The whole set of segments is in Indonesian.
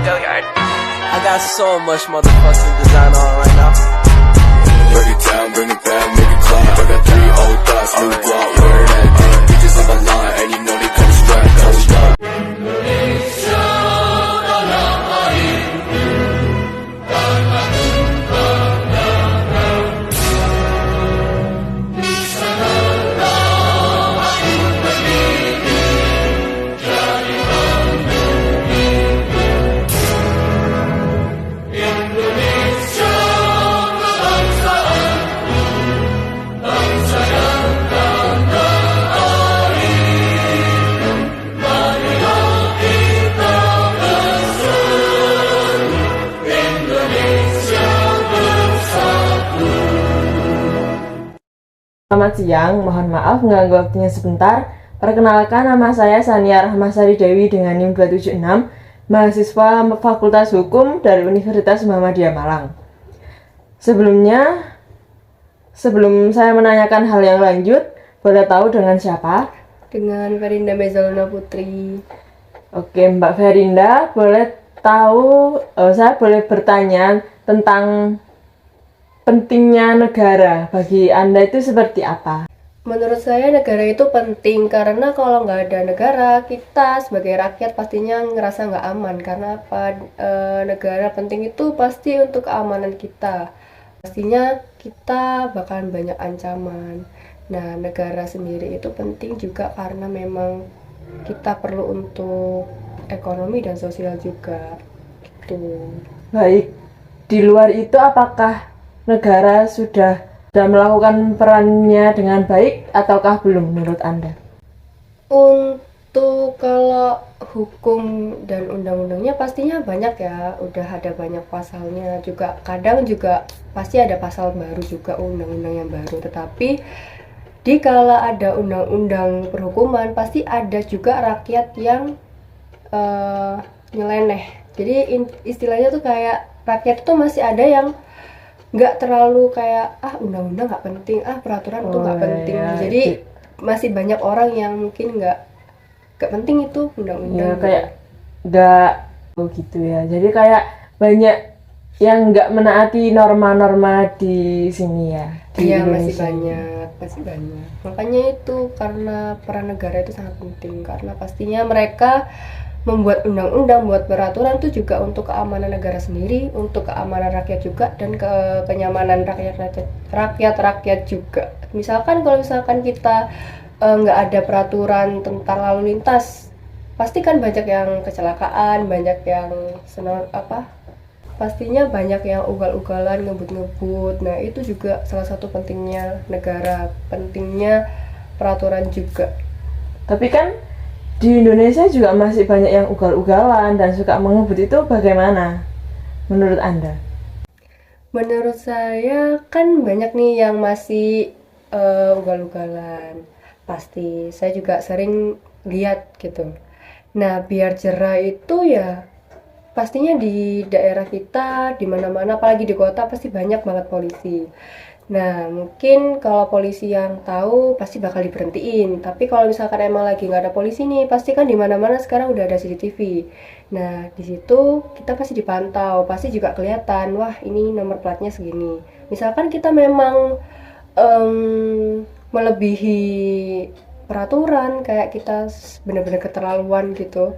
I got so much motherfucking design on right now. Break it down, bring it back, make it clap. I got 3 old thoughts, new guap, where that thing. Bitches on my line, and you know they come strapped, hold up. Selamat siang, mohon maaf mengganggu waktunya sebentar. Perkenalkan, nama saya Sania Rahmasari Dewi dengan NIM 276, mahasiswa Fakultas Hukum dari Universitas Muhammadiyah Malang. Sebelum saya menanyakan hal yang lanjut, boleh tahu dengan siapa? Dengan Ferinda Mezaluna Putri. Oke, Mbak Ferinda, boleh tahu, saya boleh bertanya tentang pentingnya negara bagi Anda itu seperti apa? Menurut saya negara itu penting karena kalau nggak ada negara, kita sebagai rakyat pastinya ngerasa nggak aman. Karena apa? Negara penting itu pasti untuk keamanan kita. Pastinya kita bakalan banyak ancaman. Nah, negara sendiri itu penting juga karena memang kita perlu untuk ekonomi dan sosial juga. Gitu. Baik, di luar itu apakah negara sudah melakukan perannya dengan baik ataukah belum menurut Anda? Untuk kalau hukum dan undang-undangnya pastinya banyak ya, udah ada banyak pasalnya juga. Kadang juga pasti ada pasal baru juga, undang-undang yang baru. Tetapi dikala ada undang-undang perhukuman pasti ada juga rakyat yang nyeleneh. Jadi istilahnya tuh kayak rakyat tuh masih ada yang nggak terlalu kayak undang-undang nggak penting, peraturan tuh nggak penting. Ya, Jadi masih banyak orang yang mungkin nggak penting itu undang-undang. Ya, kayak nggak gitu ya. Jadi kayak banyak yang nggak menaati norma-norma di sini ya. Iya, masih banyak. Makanya itu karena peran negara itu sangat penting karena pastinya mereka membuat undang-undang, membuat peraturan itu juga untuk keamanan negara sendiri, untuk keamanan rakyat juga, dan kenyamanan rakyat juga. Misalkan kalau kita nggak ada peraturan tentang lalu lintas, pasti kan banyak yang kecelakaan, banyak yang pastinya banyak yang ugal-ugalan, ngebut-ngebut. Nah, itu juga salah satu pentingnya negara, pentingnya peraturan juga. Tapi kan di Indonesia juga masih banyak yang ugal-ugalan dan suka mengebut, itu bagaimana menurut Anda? Menurut saya kan banyak nih yang masih ugal-ugalan. Pasti saya juga sering lihat gitu. Nah, biar jerah itu ya pastinya di daerah kita, di mana-mana, apalagi di kota pasti banyak banget polisi. Nah, mungkin kalau polisi yang tahu pasti bakal diberhentiin. Tapi kalau misalkan emang lagi nggak ada polisi nih, pasti kan di mana-mana sekarang udah ada CCTV. Nah, di situ kita pasti dipantau, pasti juga kelihatan, wah ini nomor platnya segini. Misalkan kita memang melebihi peraturan, kayak kita benar-benar keterlaluan gitu,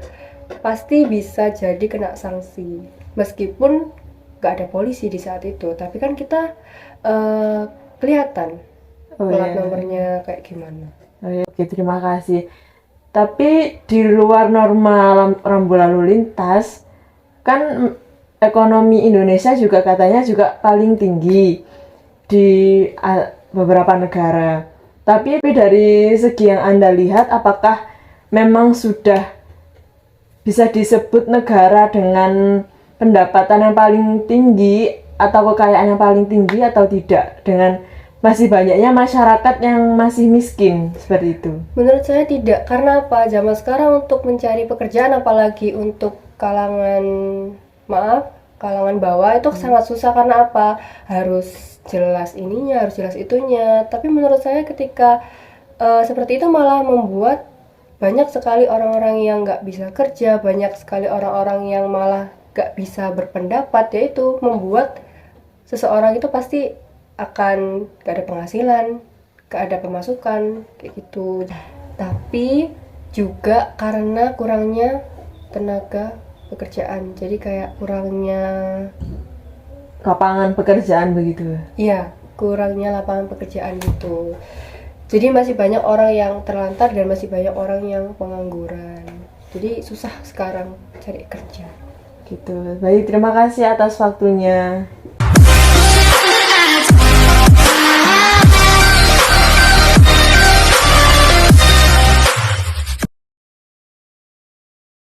pasti bisa jadi kena sanksi. Meskipun nggak ada polisi di saat itu, tapi kan kita kelihatan plat nomornya kayak gimana. Oke, terima kasih. Tapi di luar norma rambu lalu lintas, kan ekonomi Indonesia juga katanya juga paling tinggi di beberapa negara. Tapi dari segi yang Anda lihat, apakah memang sudah bisa disebut negara dengan pendapatan yang paling tinggi atau kekayaan yang paling tinggi atau tidak, dengan masih banyaknya masyarakat yang masih miskin seperti itu? Menurut saya tidak, karena apa? Zaman sekarang untuk mencari pekerjaan, apalagi untuk kalangan bawah itu sangat susah. Karena apa? Harus jelas ininya, harus jelas itunya. Tapi menurut saya ketika seperti itu malah membuat banyak sekali orang-orang yang nggak bisa kerja, banyak sekali orang-orang yang malah gak bisa berpendapat, yaitu membuat seseorang itu pasti akan gak ada penghasilan, gak ada pemasukan kayak gitu. Tapi juga karena kurangnya tenaga pekerjaan, jadi kayak kurangnya lapangan pekerjaan begitu. iya, kurangnya lapangan pekerjaan gitu. Jadi masih banyak orang yang terlantar dan masih banyak orang yang pengangguran. Jadi susah sekarang cari kerja. Gitu. Baik, terima kasih atas waktunya.